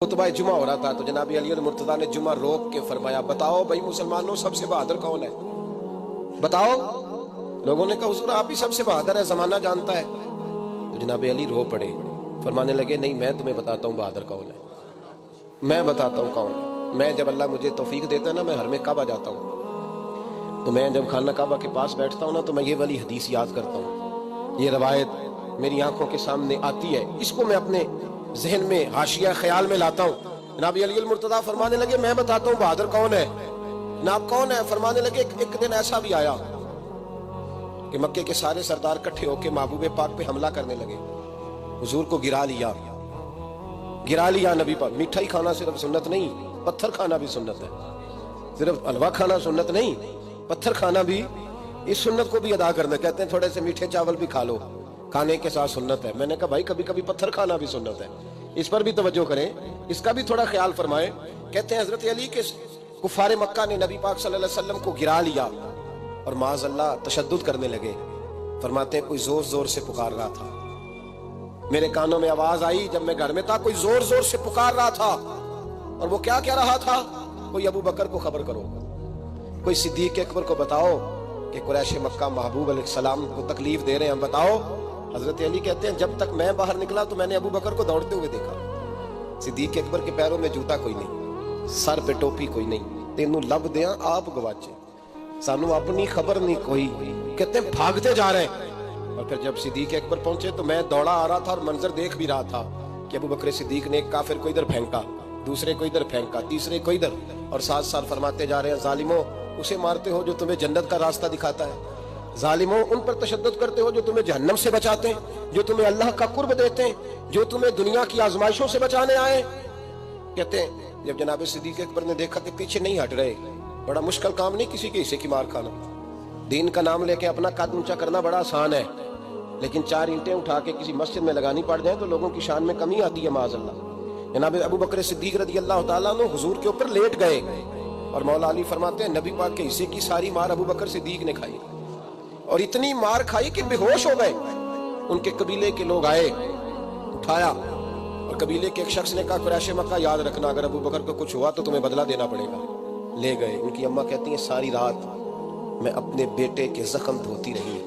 खुतबा जुमा हो रहा था तो जनाब अली मुर्तज़ा ने जुमा रोक के फरमाया, बताओ भाई मुसलमानों सबसे बहादुर कौन है, बताओ। लोगों ने कहा हुजूर आप ही सबसे बहादुर है, जमाना जानता है। तो जनाब अली रो पड़े, फरमाने लगे नहीं मैं तुम्हें बताता हूँ बहादुर कौन है, मैं बताता हूँ कौन है। मैं जब अल्लाह मुझे तौफीक देता है ना, मैं हर में काबा जाता हूँ, तो मैं जब खाना काबा के पास बैठता हूँ ना, तो मैं ये वाली हदीस याद करता हूँ। ये रवायत मेरी आंखों के सामने आती है, इसको मैं अपने जहन में हाशिया ख्याल में लाता हूँ। जनाब अली मुर्तज़ा फरमाने लगे मैं बताता हूँ बहादुर कौन है। जनाब कौन है? फरमाने लगे एक दिन ऐसा भी आया कि मक्के के सारे सरदार इकट्ठे होकर महबूब पाक पे हमला करने लगे, हुजूर को गिरा लिया नबी पाक। मीठा ही खाना सिर्फ सुन्नत नहीं, पत्थर खाना भी सुन्नत है। सिर्फ हलवा खाना सुन्नत नहीं, पत्थर खाना भी इस सुन्नत को भी अदा करना। कहते हैं थोड़े से मीठे चावल भी खा लो, खाने के साथ सुन्नत है। मैंने कहा भाई कभी कभी पत्थर खाना भी सुन्नत है, इस पर भी तवज्जो करें, इसका भी थोड़ा ख्याल फरमाएं। कहते हैं हजरत अली के कुफारे मक्का ने नबी पाक सल्लल्लाहु अलैहि वसल्लम को गिरा लिया और माज़अल्लाह तशद्दुद करने लगे। फरमाते हैं कोई जोर जोर से पुकार रहा था, मेरे कानों में आवाज आई जब मैं घर में था, कोई जोर जोर से पुकार रहा था। और वो क्या कह रहा था? कोई अबू बकर को खबर करो, कोई सिद्दीक अकबर को बताओ कि कुरैश मक्का महबूब अलैहिस्सलाम को तकलीफ दे रहे हैं, हम बताओ। हजरत अली कहते हैं जब तक मैं बाहर निकला तो मैंने अबू बकर को दौड़ते हुए देखा। सिद्दीक अकबर के पैरों में जूता कोई नहीं, सर पे टोपी कोई नहीं, तेनू लब दिया आप गवाचे, सानू अपनी खबर नहीं कोई। कहते हैं भागते जा रहे हैं। और फिर जब सिद्दीक अकबर पहुंचे तो मैं दौड़ा आ रहा था और मंजर देख भी रहा था कि अबू बकर सिद्दीक ने एक काफिर को इधर फेंका, दूसरे को इधर फेंका, तीसरे को इधर, और साथ साथ फरमाते जा रहे हैं जालिमों उसे मारते हो जो तुम्हें जन्नत का रास्ता दिखाता है, जालिमों उन पर तशद्दुद करते हो जो तुम्हें जहन्नम से बचाते हैं, जो तुम्हें अल्लाह का कुर्ब देते हैं, जो तुम्हें दुनिया की आजमाइशों से बचाने आए। कहते हैं जब जनाब सिद्दीक अकबर ने देखा कि पीछे नहीं हट रहे, बड़ा मुश्किल काम नहीं किसी के हिस्से की मार खाना, दीन का नाम लेके अपना कद ऊंचा करना बड़ा आसान है, लेकिन 4 ईंटें उठा के किसी मस्जिद में लगानी पड़ जाए तो लोगों की शान में कमी आती है माज़अल्लाह। जनाब अबू बकर सिद्दीक रज़ी अल्लाह तआला अन्हु हुजूर के ऊपर लेट गए और मौला अली फरमाते हैं नबी पाक के हिस्से की सारी मार अबू बकर सिद्दीक ने खाई, और इतनी मार खाई कि बेहोश हो गए। उनके कबीले के लोग आए, उठाया, और कबीले के एक शख्स ने कहा कुरैश मक्का याद रखना अगर अबू बकर को कुछ हुआ तो तुम्हें बदला देना पड़ेगा। ले गए। उनकी अम्मा कहती हैं सारी रात मैं अपने बेटे के जख्म धोती रही।